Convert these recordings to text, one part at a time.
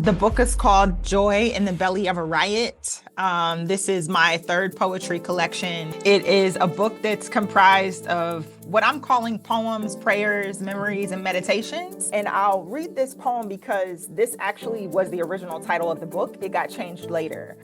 The book is called Joy in the Belly of a Riot. This is my third poetry collection. It is a book that's comprised of what I'm calling poems, prayers, memories, and meditations. And I'll read this poem because this actually was the original title of the book. It got changed later.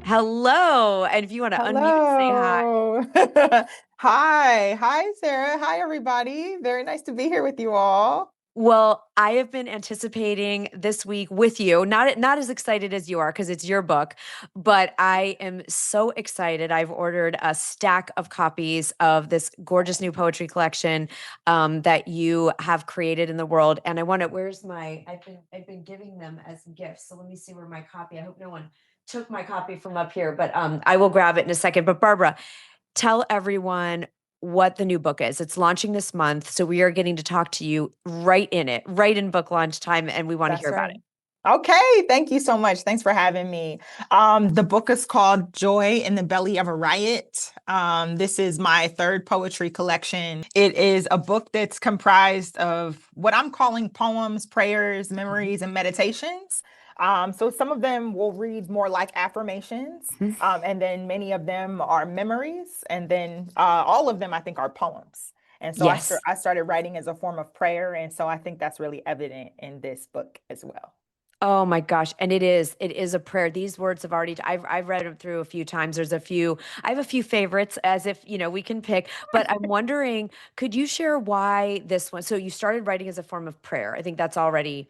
Hello. And if you want to unmute and say hi. Hello. Hi, Sarah. Hi, everybody. Very nice to be here with you all. Well, I have been anticipating this week with you, not as excited as you are because it's your book, but I am so excited. I've ordered a stack of copies of this gorgeous new poetry collection that you have created in the world. And I want to, where's my, I've been giving them as gifts. So let me see where my copy, I hope no one took my copy from up here, but I will grab it in a second. But Barbara, tell everyone what the new book is. It's launching this month. So we are getting to talk to you right in it, right in book launch time. And we want to That's hear about right. it. Okay, thank you so much. Thanks for having me. The book is called Joy in the Belly of a Riot. This is my third poetry collection. It is a book that's comprised of what I'm calling poems, prayers, memories, and meditations. So some of them will read more like affirmations, Mhm. and then many of them are memories, and then all of them I think are poems. And so Yes. I started writing as a form of prayer, and so I think that's really evident in this book as well. Oh my gosh. And it is a prayer. These words have already, I've read them through a few times. I have a few favorites as if, we can pick, but I'm wondering, could you share why this one? So you started writing as a form of prayer. I think that's already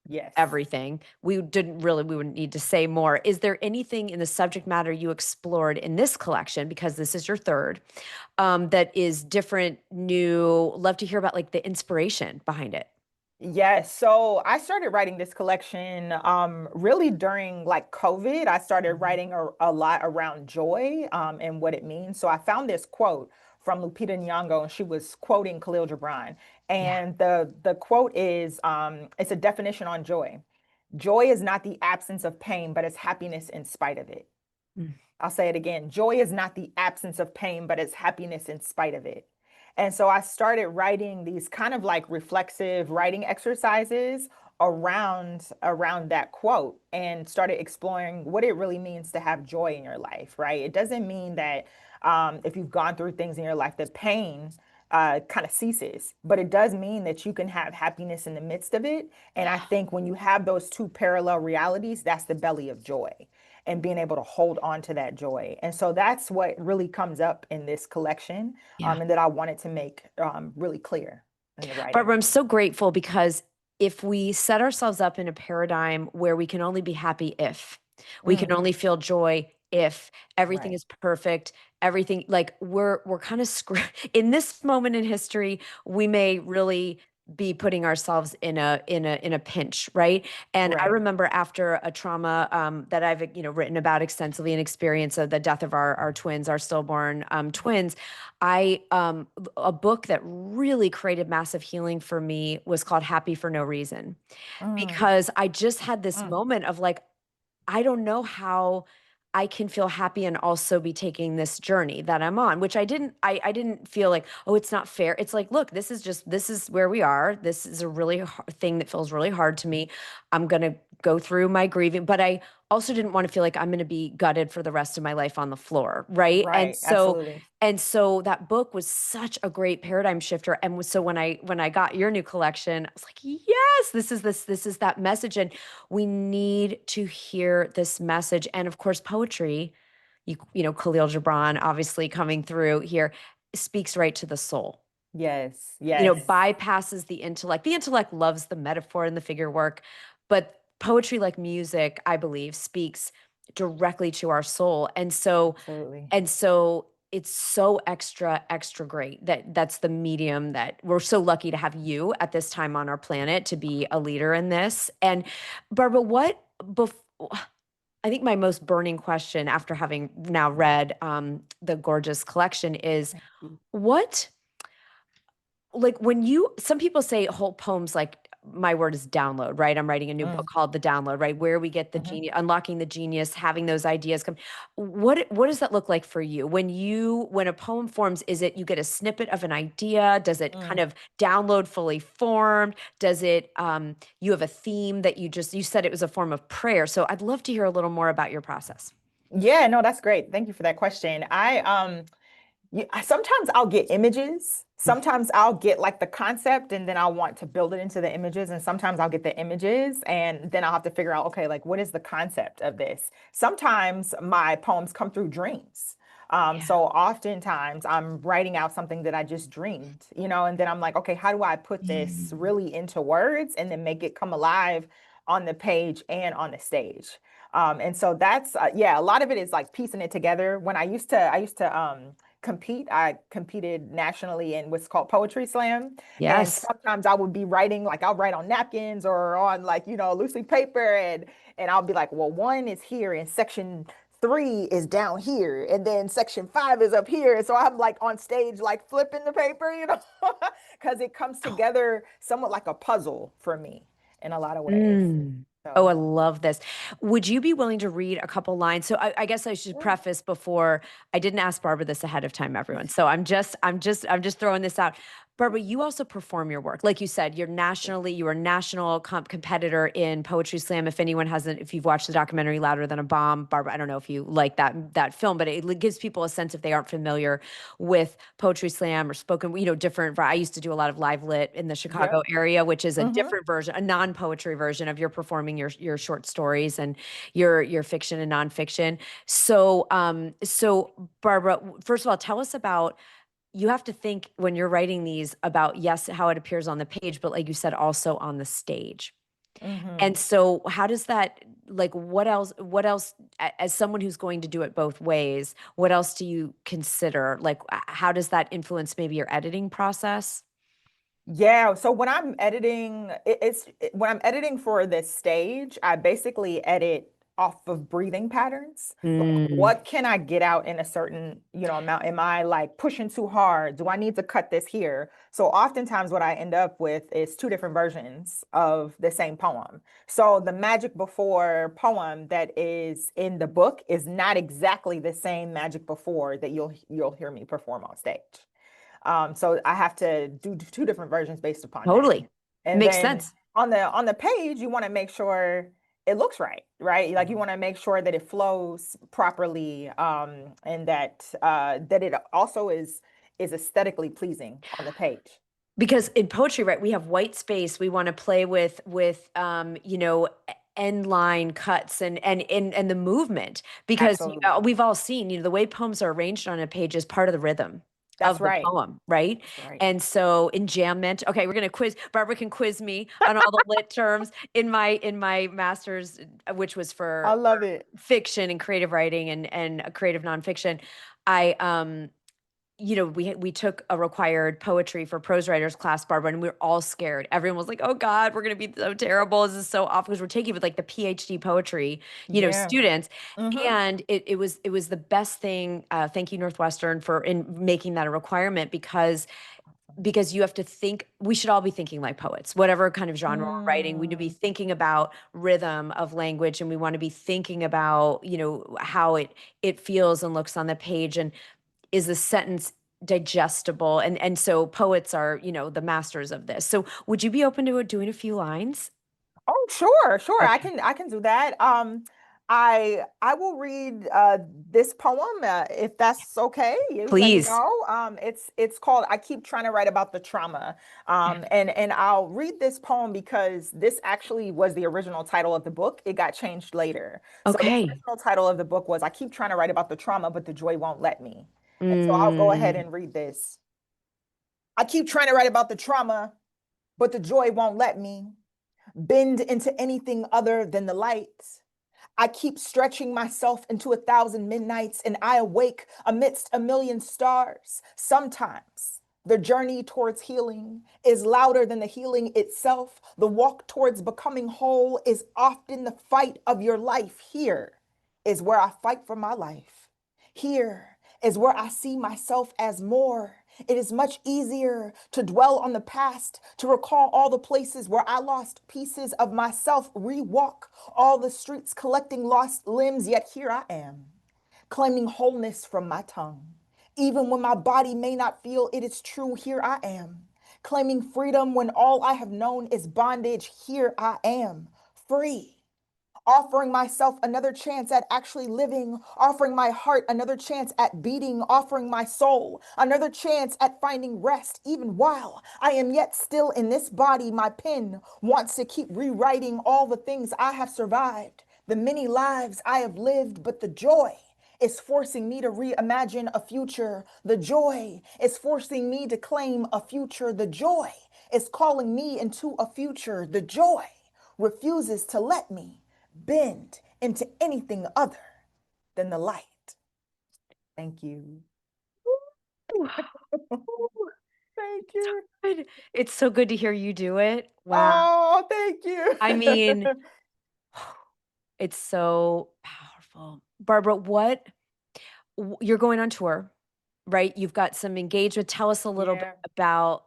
Yes. everything. We wouldn't need to say more. Is there anything in the subject matter you explored in this collection, because this is your third, that is different, new? Love to hear about like the inspiration behind it. Yes. So I started writing this collection really during like COVID. I started Mhm. writing a lot around joy and what it means. So I found this quote from Lupita Nyong'o, and she was quoting Khalil Gibran. Yeah. And the quote is it's a definition on joy. Joy is not the absence of pain, but it's happiness in spite of it. Mm. I'll say it again. Joy is not the absence of pain, but it's happiness in spite of it. And so I started writing these kind of like reflexive writing exercises around that quote and started exploring what it really means to have joy in your life, right? It doesn't mean that if you've gone through things in your life, that pain kind of ceases, but it does mean that you can have happiness in the midst of it. And I Yeah. think when you have those two parallel realities, that's the belly of joy and being able to hold on to that joy. And so that's what really comes up in this collection, Yeah. and that I wanted to make really clear in the writing. Barbara, I'm so grateful because if we set ourselves up in a paradigm where we can only be happy if, we can Mm, only feel joy if everything right, is perfect, everything like we're kind of screwed in this moment in history, we may really be putting ourselves in a pinch, right? And I right. remember after a trauma that I've written about extensively, an experience of the death of our twins, our stillborn twins. I A book that really created massive healing for me was called Happy for No Reason, Mm, because I just had this mm, moment of like, I don't know how I can feel happy and also be taking this journey that I'm on, which I didn't feel like, oh, it's not fair. It's like, look, this is where we are. This is a really thing that feels really hard to me. I'm going to go through my grieving, but I also didn't want to feel like I'm going to be gutted for the rest of my life on the floor. Right. right, absolutely. And so that book was such a great paradigm shifter. And so when I got your new collection, I was like, yes, this is that message. And we need to hear this message. And of course, poetry, Khalil Gibran obviously coming through here, speaks right to the soul. Yes, yes, Bypasses the intellect. The intellect loves the metaphor and the figure work, but poetry, like music, I believe, speaks directly to our soul. absolutely. And so it's so extra great that that's the medium that we're so lucky to have you at this time on our planet to be a leader in this. And Barbara, I think my most burning question after having now read the gorgeous collection is Thank you. what, like when you, some people say whole poems like my word is download, right? I'm writing a new book Mm, called The Download, right? Where we get the mhm, genius, unlocking the genius, having those ideas come. What does that look like for you? When a poem forms, is it you get a snippet of an idea? Does it kind mm. of download fully formed? Does it you have a theme that you said it was a form of prayer. So I'd love to hear a little more about your process. Yeah, no, that's great. Thank you for that question. Sometimes I'll get images. Sometimes I'll get like the concept and then I'll want to build it into the images. And sometimes I'll get the images and then I'll have to figure out, okay, like what is the concept of this? Sometimes my poems come through dreams. Yeah. So oftentimes I'm writing out something that I just dreamed, and then I'm like, okay, how do I put this Mm. really into words and then make it come alive on the page and on the stage? And so that's yeah, a lot of it is like piecing it together. When I used to compete. I competed nationally in what's called Poetry Slam. And Yes. sometimes I would be writing, like I'll write on napkins or on like, loosely paper and I'll be like, well, one is here and section three is down here and then section five is up here. And so I'm like on stage, like flipping the paper, because it comes together somewhat like a puzzle for me in a lot of ways. Mm. Oh, So I love this. Would you be willing to read a couple lines? So I guess I should yeah. preface before I didn't ask Barbara this ahead of time, everyone. So I'm just throwing this out. Barbara, you also perform your work. Like you said, you are a national competitor in Poetry Slam. If anyone hasn't, if you've watched the documentary Louder Than a Bomb, Barbara, I don't know if you like that film, but it gives people a sense if they aren't familiar with Poetry Slam or spoken, different. I used to do a lot of live lit in the Chicago Yep. area, which is a Hmm. different version, a non-poetry version of your performing your short stories and your fiction and nonfiction. So Barbara, first of all, tell us about you have to think when you're writing these about yes, how it appears on the page, but like you said, also on the stage. And Hmm. so how does that like what else as someone who's going to do it both ways, what else do you consider? Like how does that influence maybe your editing process? Yeah, so when I'm editing, when I'm editing for this stage, I basically edit off of breathing patterns. Like, Mm, what can I get out in a certain, amount? Am I like pushing too hard? Do I need to cut this here? So oftentimes what I end up with is two different versions of the same poem. So the Magic Before poem that is in the book is not exactly the same Magic Before that you'll hear me perform on stage. So I have to do two different versions based upon that. totally. And Makes then sense. on the page, you want to make sure it looks right, right? Like you want to make sure that it flows properly, and that it also is aesthetically pleasing on the page. Because in poetry, right, we have white space. We want to play with end line cuts and the movement because Absolutely. we've all seen, the way poems are arranged on a page is part of the rhythm That's of the right. poem, right? That's right. And so enjambment. Okay, we're gonna quiz. Barbara can quiz me on all the lit terms in my master's, which was I for love it. fiction and creative writing and creative nonfiction. I we took a required poetry for prose writers class, Barbara, and we were all scared. Everyone was like, "Oh God, we're gonna be so terrible. This is so awful." Because we're taking it with like the PhD poetry, Yeah. students, Mm-hmm. and it was the best thing. Thank you, Northwestern, for in making that a requirement because you have to think. We should all be thinking like poets, whatever kind of genre we're writing. We need to be Mm. thinking about rhythm of language, and we want to be thinking about how it feels and looks on the page and is the sentence digestible and so poets are the masters of this. So would you be open to doing a few lines? Oh, sure, sure. I Okay, can I can do that. I will read this poem if that's okay. You let me please. know. It's called I Keep Trying to Write About the Trauma. And I'll read this poem because this actually was the original title of the book. It got changed later. So the Okay. original title of the book was I Keep Trying to Write About the Trauma, but the joy won't let me. And so I'll go ahead Mm, and read this. I keep trying to write about the trauma, but the joy won't let me bend into anything other than the light. I keep stretching myself into 1,000 midnights and I awake amidst a million stars. Sometimes the journey towards healing is louder than the healing itself. The walk towards becoming whole is often the fight of your life. Here is where I fight for my life. Here is where I see myself as more. It is much easier to dwell on the past, to recall all the places where I lost pieces of myself, rewalk all the streets collecting lost limbs, yet here I am, claiming wholeness from my tongue. Even when my body may not feel it is true, here I am, claiming freedom when all I have known is bondage, here I am, free, offering myself another chance at actually living, offering my heart another chance at beating, offering my soul another chance at finding rest, even while I am yet still in this body. My pen wants to keep rewriting all the things I have survived, the many lives I have lived, but the joy is forcing me to reimagine a future. The joy is forcing me to claim a future. The joy is calling me into a future. The joy refuses to let me bend into anything other than the light. Thank you. Ooh, ooh, Thank it's you. so good. It's so good to hear you do it. Wow. Oh, thank you. I mean, it's so powerful. Barbara, you're going on tour, right? You've got some engagement. Tell us a little bit Yeah. about,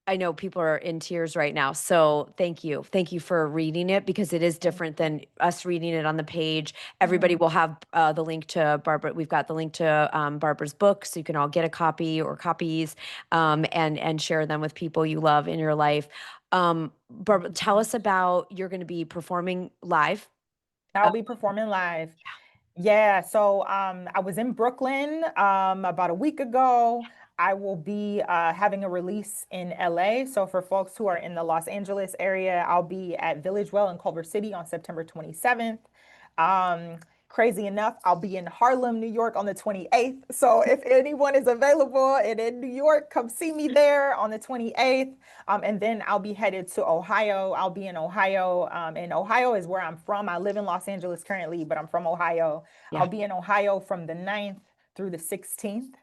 I know people are in tears right now. So thank you. Thank you for reading it because it is Thank different you. than us reading it on the page. Everybody Mhm. will have the link to Barbara. We've got the link to Barbara's book, so you can all get a copy or copies, and share them with people you love in your life. Barbara, tell us about, you're going to be performing live. I'll be performing live. Yeah, so I was in Brooklyn about a week ago. I will be having a release in LA. So for folks who are in the Los Angeles area, I'll be at Village Well in Culver City on September 27th. Um, Crazy enough, I'll be in Harlem, New York on the 28th. So if anyone is available and in New York, come see me there on the 28th. And then I'll be headed to Ohio. I'll be in Ohio. And Ohio is where I'm from. I live in Los Angeles currently, but I'm from Ohio. Yeah. I'll be in Ohio from the 9th through the 16th.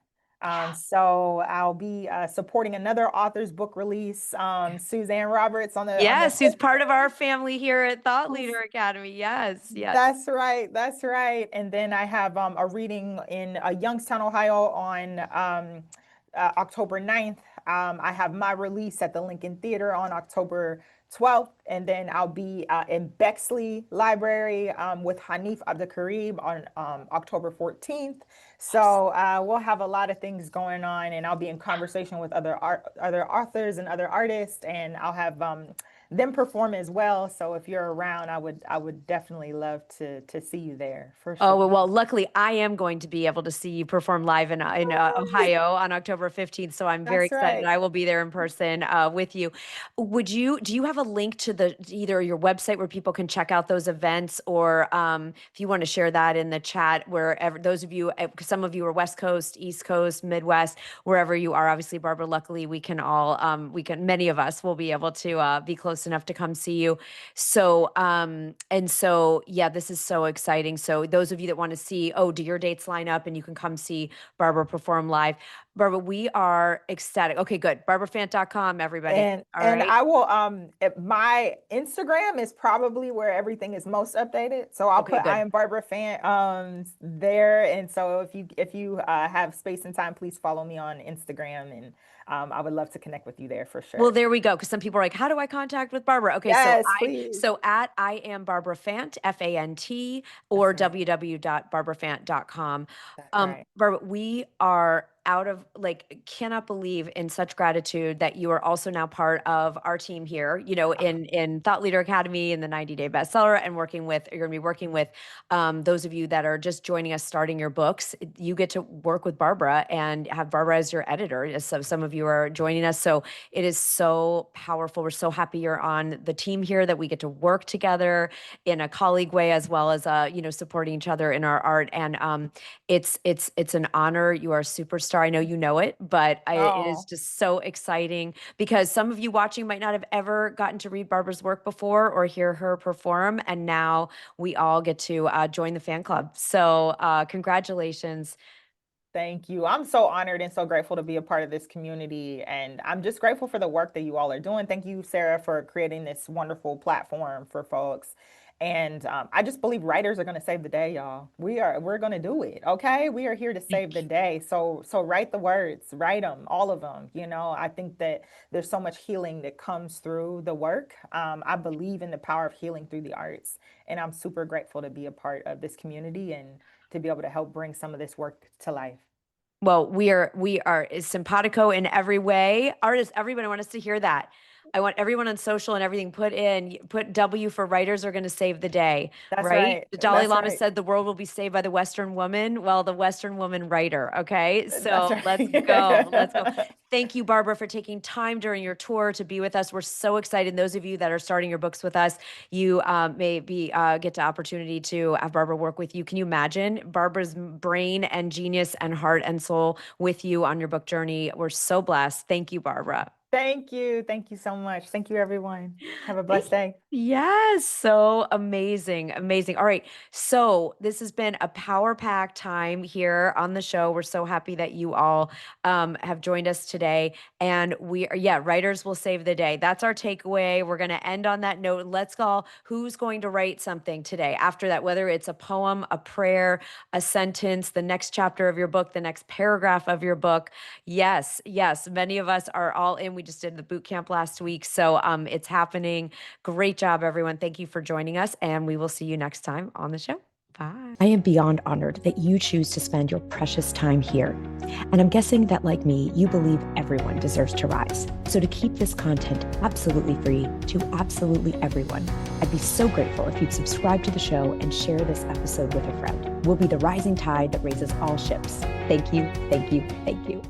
Yeah. So I'll be supporting another author's book release, Suzanne Roberts on the Yes, who's part of our family here at Thought Leader 15th. Academy. Yes, yes. That's right. That's right. And then I have a reading in Youngstown, Ohio on October 9th. I have my release at the Lincoln Theater on October 12th. And then I'll be in Bexley Library with Hanif Abdulkareem on October 14th. Awesome. So we'll have a lot of things going on, and I'll be in conversation with other authors and other artists, and I'll have them perform as well. So if you're around, I would definitely love to see you there for Oh, sure. well, luckily I am going to be able to see you perform live in Ohio on October 15th. So I'm very That's excited. right. I will be there in person with you. Do you have a link to either your website where people can check out those events, or if you want to share that in the chat, wherever those of you, 'cause some of you are West Coast, East Coast, Midwest, wherever you are, obviously, Barbara, luckily many of us will be able to be close enough to come see you. Yeah, this is so exciting. So those of you that want to see, oh, do your dates line up and you can come see Barbara perform live. Barbara, we are ecstatic. Okay, good. BarbaraFant.com, everybody. All And right. I will my Instagram is probably where everything is most updated. So I'll Okay, put I good. am Barbara Fant there. And so if you have space and time, please follow me on Instagram, and I would love to connect with you there for Well, sure. there we go. Because some people are like, how do I contact with Barbara? Okay, Yes, please. at I am Barbara Fant, Fant, or That's right. www.barbarafant.com. That's right. Barbara, we are out of, like, cannot believe in such gratitude that you are also now part of our team here, Ah, in Thought Leader Academy and the 90-day bestseller, and you're going to be working with those of you that are just joining us, starting your books. You get to work with Barbara and have Barbara as your editor. As some of you are joining us. So it is so powerful. We're so happy you're on the team here, that we get to work together in a colleague way, as well as supporting each other in our art. And it's an honor. You are a superstar. I know you know it, but it is oh, just so exciting because some of you watching might not have ever gotten to read Barbara's work before or hear her perform, and now we all get to join the fan club. So congratulations. thank you. I'm so honored and so grateful to be a part of this community. And I'm just grateful for the work that you all are doing. Thank you, Sarah, for creating this wonderful platform for folks. And I just believe writers are going to save the day, y'all. We're going to do it. Okay. We are here to save the day. So write the words, write them, all of them. You know, I think that there's so much healing that comes through the work. I believe in the power of healing through the arts. And I'm super grateful to be a part of this community and to be able to help bring some of this work to life. Well, we are simpatico in every way. Artists, everybody, I want us to hear that. I want everyone on social and everything put W for writers are going to save the day, That's right? right. The Dalai That's Lama right. said the world will be saved by the Western woman. Well, the Western woman writer. Okay. That's So let's go. Let's go. right. Thank you, Barbara, for taking time during your tour to be with us. We're so excited. Those of you that are starting your books with us, you maybe get the opportunity to have Barbara work with you. Can you imagine Barbara's brain and genius and heart and soul with you on your book journey? We're so blessed. Thank you, Barbara. Thank you. Thank you so much. Thank you, everyone. Have a Thank blessed day. Yes, so amazing, amazing. All right, so this has been a power pack time here on the show. We're so happy that you all have joined us today, and we are, yeah, writers will save the day. That's our takeaway. We're going to end on that note. Let's call who's going to write something today. After that, whether it's a poem, a prayer, a sentence, the next chapter of your book, the next paragraph of your book. Yes, yes, many of us are all in. We just did the boot camp last week, so it's happening. Great job, everyone. Thank you for joining us, and we will see you next time on the show. Bye. I am beyond honored that you choose to spend your precious time here. And I'm guessing that, like me, you believe everyone deserves to rise. So to keep this content absolutely free to absolutely everyone, I'd be so grateful if you'd subscribe to the show and share this episode with a friend. We'll be the rising tide that raises all ships. Thank you, thank you, thank you.